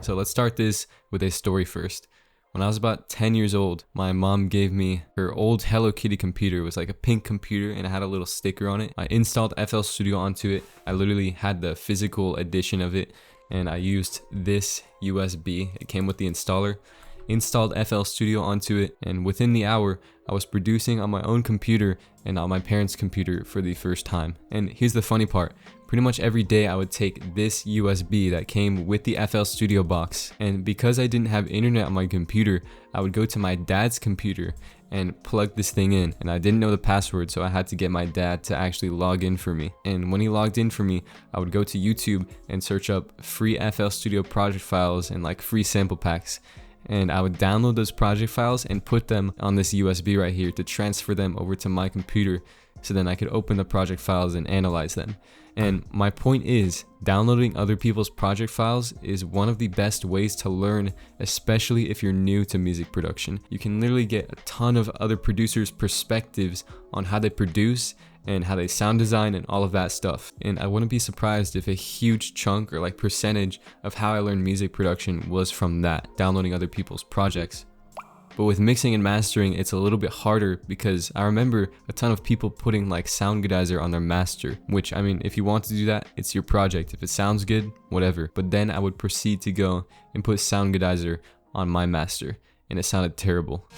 So let's start this with a story first. When I was about 10 years old, my mom gave me her old Hello Kitty computer. It was like a pink computer and it had a little sticker on it. I installed FL Studio onto it. I literally had the physical edition of it, and I used this USB. It came with the installer. Installed FL Studio onto it, and within the hour, I was producing on my own computer and on my parents' computer for the first time. And here's the funny part. Pretty much every day I would take this USB that came with the FL Studio box, and because I didn't have internet on my computer, I would go to my dad's computer and plug this thing in, and I didn't know the password, so I had to get my dad to actually log in for me. And when he logged in for me, I would go to YouTube and search up free FL Studio project files and like free sample packs, and I would download those project files and put them on this USB right here to transfer them over to my computer, so then I could open the project files and analyze them. And my point is, downloading other people's project files is one of the best ways to learn, especially if you're new to music production. You can literally get a ton of other producers' perspectives on how they produce and how they sound design and all of that stuff. And I wouldn't be surprised if a huge chunk or like percentage of how I learned music production was from that, downloading other people's projects. But with mixing and mastering, it's a little bit harder because I remember a ton of people putting like Soundgoodizer on their master, which, I mean, if you want to do that, it's your project. If it sounds good, whatever. But then I would proceed to go and put Soundgoodizer on my master, and it sounded terrible.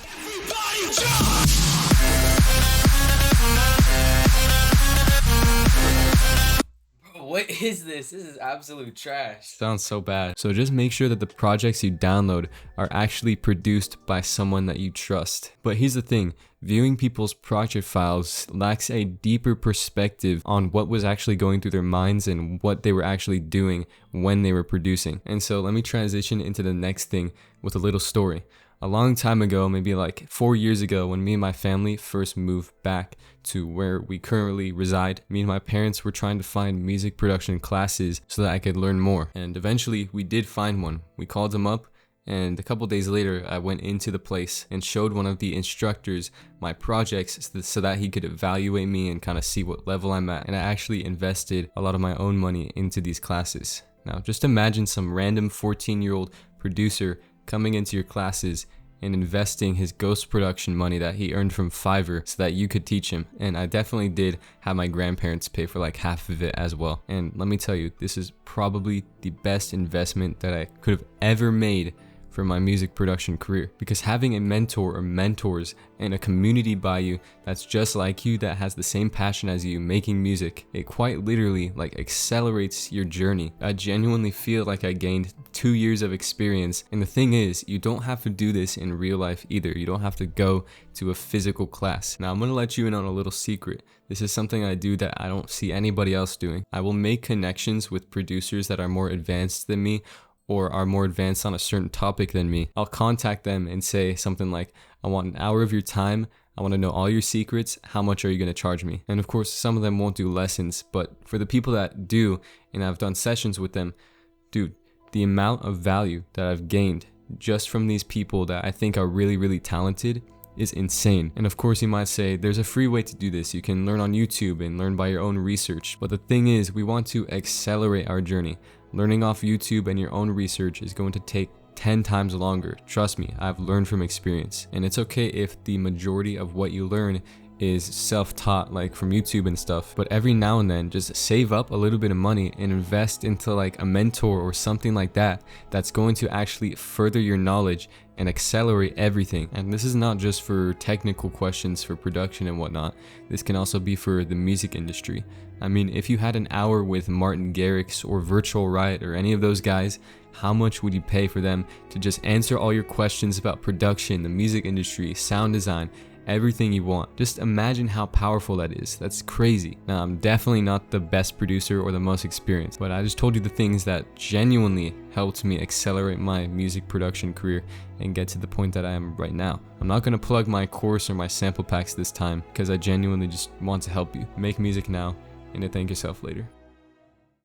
What is this? This is absolute trash. Sounds so bad. So just make sure that the projects you download are actually produced by someone that you trust. But here's the thing, viewing people's project files lacks a deeper perspective on what was actually going through their minds and what they were actually doing when they were producing. And so let me transition into the next thing with a little story. A long time ago, maybe like 4 years ago, when me and my family first moved back to where we currently reside, me and my parents were trying to find music production classes so that I could learn more. And eventually we did find one. We called them up, and a couple days later I went into the place and showed one of the instructors my projects so that he could evaluate me and kind of see what level I'm at. And I actually invested a lot of my own money into these classes. Now just imagine some random 14-year-old producer coming into your classes and investing his ghost production money that he earned from Fiverr so that you could teach him. And I definitely did have my grandparents pay for like half of it as well. And let me tell you, this is probably the best investment that I could have ever made for my music production career, because having a mentor or mentors and a community by you that's just like you, that has the same passion as you making music, it quite literally like accelerates your journey. I genuinely feel like I gained 2 years of experience. And the thing is, you don't have to do this in real life either. You don't have to go to a physical class. Now I'm gonna let you in on a little secret. This is something I do that I don't see anybody else doing. I will make connections with producers that are more advanced than me, or are more advanced on a certain topic than me. I'll contact them and say something like, I want an hour of your time, I want to know all your secrets, how much are you going to charge me? And of course, some of them won't do lessons, but for the people that do, and I've done sessions with them, dude, the amount of value that I've gained just from these people that I think are really, really talented is insane. And of course you might say, there's a free way to do this. You can learn on YouTube and learn by your own research. But the thing is, we want to accelerate our journey. Learning off YouTube and your own research is going to take 10 times longer. Trust me, I've learned from experience. And it's okay if the majority of what you learn is self-taught, like from YouTube and stuff, but every now and then just save up a little bit of money and invest into like a mentor or something like that that's going to actually further your knowledge and accelerate everything. And this is not just for technical questions for production and whatnot. This can also be for the music industry. I mean, if you had an hour with Martin Garrix or Virtual Riot or any of those guys, how much would you pay for them to just answer all your questions about production, the music industry, sound design, everything you want? Just imagine how powerful that is. That's crazy. Now, I'm definitely not the best producer or the most experienced, but I just told you the things that genuinely helped me accelerate my music production career and get to the point that I am right now. I'm not going to plug my course or my sample packs this time because I genuinely just want to help you make music now and to thank yourself later.